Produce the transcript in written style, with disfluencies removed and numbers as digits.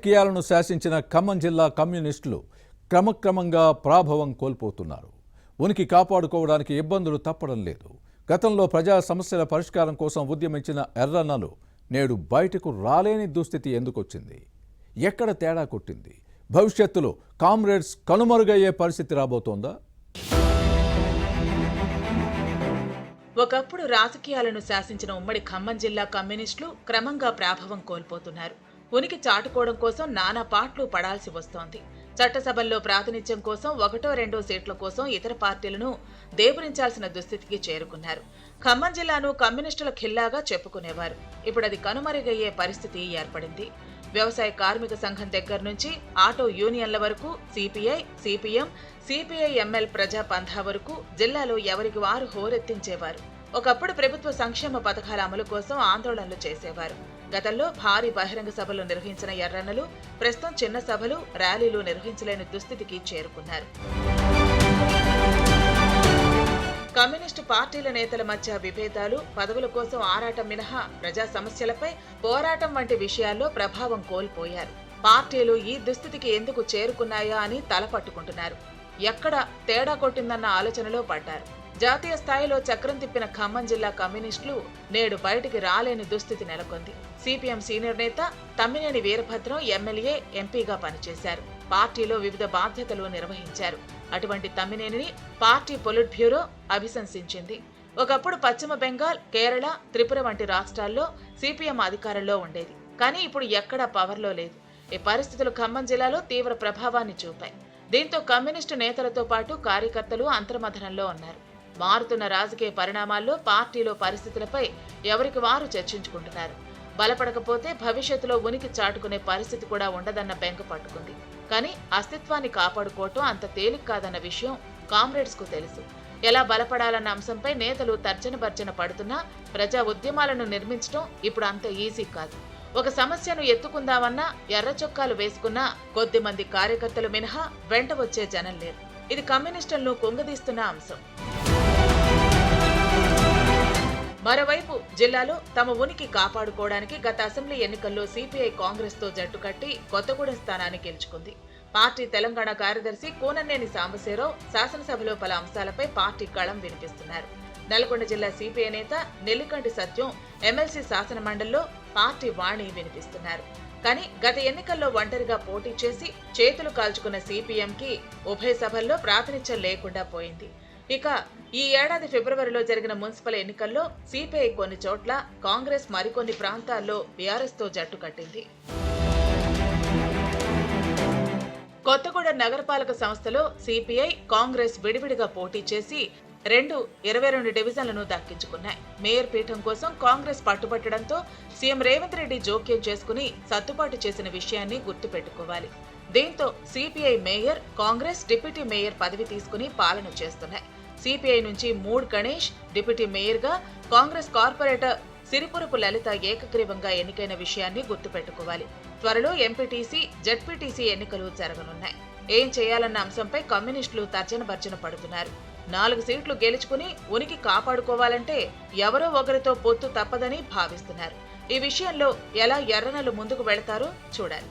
రాజకీయాలను శాసించిన ఖమ్మం జిల్లా కమ్యూనిస్టులు క్రమక్రమంగా ప్రాభవం కోల్పోతున్నారు. ఉనికి కాపాడుకోవడానికి ఇబ్బందులు తప్పడం లేదు. గతంలో ప్రజా సమస్యల పరిష్కారం కోసం ఉద్యమించిన ఎర్రన్నలు నేడు బయటకు రాలేని దుస్థితి ఎందుకొచ్చింది? ఎక్కడ తేడా కొట్టింది? భవిష్యత్తులో కామ్రేడ్స్ కనుమరుగయ్యే పరిస్థితి రాబోతోందా? ఒకప్పుడు రాజకీయాలను శాసించిన ఉమ్మడి ఖమ్మం జిల్లా కమ్యూనిస్టులు క్రమంగా ప్రాభవం కోల్పోతున్నారు. ఉనికి చాటుకోవడం కోసం నానా పాట్లు పడాల్సి వస్తోంది. చట్టసభల్లో ప్రాతినిధ్యం కోసం ఒకటో రెండో సీట్ల కోసం ఇతర పార్టీలను దేపురించాల్సిన దుస్థితికి చేరుకున్నారు. ఖమ్మం జిల్లాను కమ్యూనిస్టుల ఖిల్లాగా చెప్పుకునేవారు. ఇప్పుడు అది కనుమరుగయ్యే పరిస్థితి ఏర్పడింది. వ్యవసాయ కార్మిక సంఘం దగ్గర నుంచి ఆటో యూనియన్ల వరకు సిపిఐ, సిపిఎం, సిపిఐఎంఎల్ ప్రజా పంథా వరకు జిల్లాలో ఎవరికి వారు హోరెత్తించేవారు. ఒకప్పుడు ప్రభుత్వ సంక్షేమ పథకాల అమలు కోసం ఆందోళనలు చేసేవారు. గతంలో భారీ బహిరంగ సభలు నిర్వహించిన ఎర్రన్నలు ప్రస్తుతం చిన్న సభలు, ర్యాలీలు నిర్వహించలేని దుస్థితికి చేరుకున్నారు. కమ్యూనిస్టు పార్టీల నేతల మధ్య విభేదాలు, పదవుల కోసం ఆరాటం మినహా ప్రజా సమస్యలపై పోరాటం వంటి విషయాల్లో ప్రభావం కోల్పోయారు. పార్టీలు ఈ దుస్థితికి ఎందుకు చేరుకున్నాయా అని తలపట్టుకుంటున్నారు. ఎక్కడ తేడా కొట్టిందన్న ఆలోచనలో పడ్డారు. జాతీయ స్థాయిలో చక్రం తిప్పిన ఖమ్మం జిల్లా కమ్యూనిస్టులు నేడు బయటికి రాలేని దుస్థితి నెలకొంది. సిపిఎం సీనియర్ నేత తమ్మినేని వీరభద్రం ఎమ్మెల్యే, ఎంపీగా పనిచేశారు. పార్టీలో వివిధ బాధ్యతలు నిర్వహించారు. అటువంటి తమ్మినేనిని పార్టీ పొలిట్ బ్యూరో అభిశంసించింది. ఒకప్పుడు పశ్చిమ బెంగాల్, కేరళ, త్రిపుర వంటి రాష్ట్రాల్లో సిపిఎం అధికారంలో ఉండేది. కానీ ఇప్పుడు ఎక్కడా పవర్లో లేదు. ఈ పరిస్థితులు ఖమ్మం జిల్లాలో తీవ్ర ప్రభావాన్ని చూపాయి. దీంతో కమ్యూనిస్టు నేతలతో పాటు కార్యకర్తలు అంతర్మథనంలో ఉన్నారు. మారుతున్న రాజకీయ పరిణామాల్లో పార్టీలో పరిస్థితులపై ఎవరికి వారు చర్చించుకుంటున్నారు. బలపడకపోతే భవిష్యత్తులో ఉనికి చాటుకునే పరిస్థితి కూడా ఉండదన్న బెంగ పట్టుకుంది. కానీ అస్తిత్వాన్ని కాపాడుకోవటం అంత తేలిక కాదన్న విషయం కామ్రేడ్స్ కు తెలుసు. ఎలా బలపడాలన్న అంశంపై నేతలు తర్జన భర్జన పడుతున్నా ప్రజా ఉద్యమాలను నిర్మించడం ఇప్పుడు అంత ఈజీ కాదు. ఒక సమస్యను ఎత్తుకుందామన్నా ఎర్ర చొక్కాలు వేసుకున్నా కొద్ది మంది కార్యకర్తలు మినహా వెంట వచ్చే జనం లేరు. ఇది కమ్యూనిస్టులను కుంగదీస్తున్న అంశం. మరోవైపు జిల్లాలో తమ ఉనికి కాపాడుకోవడానికి గత అసెంబ్లీ ఎన్నికల్లో సిపిఐ కాంగ్రెస్ తో జట్టు కట్టి కొత్తగూడెం స్థానాన్ని గెలుచుకుంది. పార్టీ తెలంగాణ కార్యదర్శి కూననేని సాంబశివరావు శాసనసభలో పలు అంశాలపై పార్టీ కళం వినిపిస్తున్నారు. నల్గొండ జిల్లా సిపిఐ నేత నెల్లికంటి సత్యం ఎమ్మెల్సీ శాసన మండలిలో పార్టీ వాణి వినిపిస్తున్నారు. కానీ గత ఎన్నికల్లో ఒంటరిగా పోటీ చేసి చేతులు కాల్చుకున్న సిపిఎంకి ఉభయ సభల్లో ప్రాతినిధ్యం లేకుండా పోయింది. ఇక ఈ ఏడాది ఫిబ్రవరిలో జరిగిన మున్సిపల్ ఎన్నికల్లో సిపిఐ కొన్ని చోట్ల, కాంగ్రెస్ మరికొన్ని ప్రాంతాల్లో బీఆర్ఎస్ తో జట్టు కట్టింది. కొత్తగూడెం నగరపాలక సంస్థలో సిపిఐ, కాంగ్రెస్ విడివిడిగా పోటీ చేసి 22 డివిజన్లను దక్కించుకున్నాయి. మేయర్ పీఠం కోసం కాంగ్రెస్ పట్టుబట్టడంతో సీఎం రేవంత్ రెడ్డి జోక్యం చేసుకుని సర్దుబాటు చేసిన విషయాన్ని గుర్తుపెట్టుకోవాలి. దీంతో CPI mayor, Congress deputy mayor పదవి తీసుకుని పాలన చేస్తున్నాయి. సిపిఐ నుంచి మూడ్ గణేష్ డిప్యూటీ మేయర్ గా, కాంగ్రెస్ కార్పొరేటర్ సిరిపురపు లలిత ఏకగ్రీవంగా ఎన్నికైన విషయాన్ని గుర్తుపెట్టుకోవాలి. త్వరలో ఎంపీటీసీ, జడ్పీటీసీ ఎన్నికలు జరగనున్నాయి. ఏం చేయాలన్న అంశంపై కమ్యూనిస్టులు తర్జన భర్జన పడుతున్నారు. 4 సీట్లు గెలుచుకుని ఉనికి కాపాడుకోవాలంటే ఎవరో ఒకరితో పొత్తు తప్పదని భావిస్తున్నారు. ఈ విషయంలో ఎలా ఎర్రనలు ముందుకు వెళతారో చూడాలి.